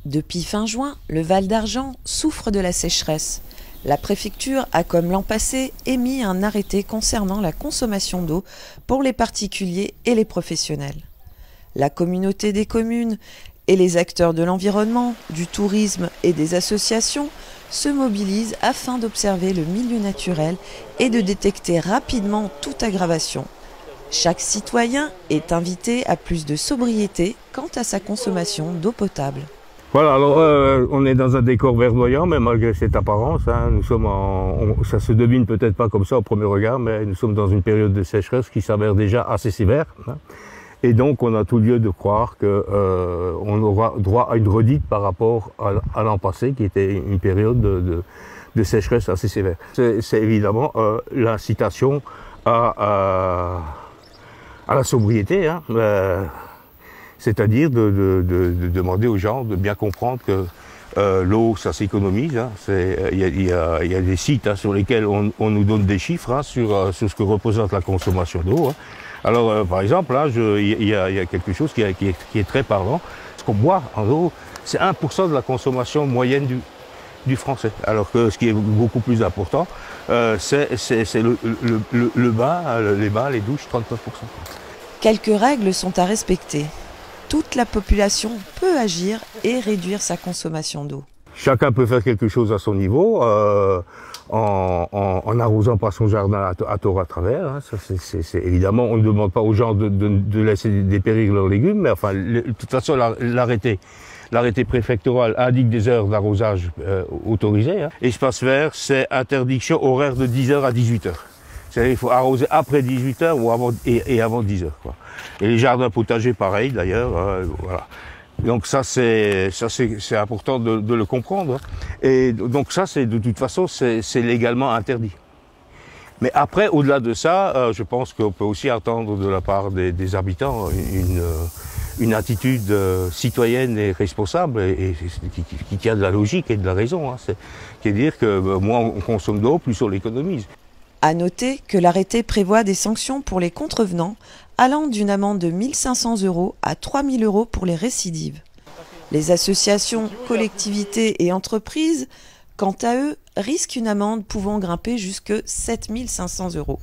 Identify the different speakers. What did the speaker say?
Speaker 1: Depuis fin juin, le Val d'Argent souffre de la sécheresse. La préfecture a, comme l'an passé, émis un arrêté concernant la consommation d'eau pour les particuliers et les professionnels. La communauté des communes et les acteurs de l'environnement, du tourisme et des associations se mobilisent afin d'observer le milieu naturel et de détecter rapidement toute aggravation. Chaque citoyen est invité à plus de sobriété quant à sa consommation d'eau potable.
Speaker 2: Voilà, alors on est dans un décor verdoyant, mais malgré cette apparence, hein, nous sommes ça se devine peut-être pas comme ça au premier regard, mais nous sommes dans une période de sécheresse qui s'avère déjà assez sévère. Hein, et donc on a tout lieu de croire qu'on aura droit à une redite par rapport à l'an passé, qui était une période de sécheresse assez sévère. C'est évidemment l'incitation à la sobriété, hein, c'est-à-dire de demander aux gens de bien comprendre que l'eau, ça s'économise. Hein, il y a des sites hein, sur lesquels on nous donne des chiffres hein, sur ce que représente la consommation d'eau. Hein. Alors, par exemple, là, il y a quelque chose qui est très parlant. Ce qu'on boit en eau, c'est 1% de la consommation moyenne du Français. Alors que ce qui est beaucoup plus important, c'est le bain, les bains, les douches, 39%.
Speaker 1: Quelques règles sont à respecter. Toute la population peut agir et réduire sa consommation d'eau.
Speaker 2: Chacun peut faire quelque chose à son niveau, en arrosant pas son jardin à tort à travers. Hein. Ça, évidemment, on ne demande pas aux gens de laisser dépérir leurs légumes, mais enfin, de toute façon, l'arrêté préfectoral indique des heures d'arrosage autorisées. Hein. Espace vert, c'est interdiction horaire de 10h à 18h. C'est-à-dire qu'il faut arroser après 18h ou avant 10h. Quoi. Et les jardins potagers, pareil d'ailleurs. Voilà. Donc ça c'est important de le comprendre. Et donc ça, de toute façon, c'est légalement interdit. Mais après, au-delà de ça, je pense qu'on peut aussi attendre de la part des habitants une attitude citoyenne et responsable et qui tient de la logique et de la raison. Hein. Qui est dire que moins on consomme d'eau, plus on l'économise.
Speaker 1: À noter que l'arrêté prévoit des sanctions pour les contrevenants allant d'une amende de 1 500 € à 3 000 € pour les récidives. Les associations, collectivités et entreprises, quant à eux, risquent une amende pouvant grimper jusqu'à 7 500 €.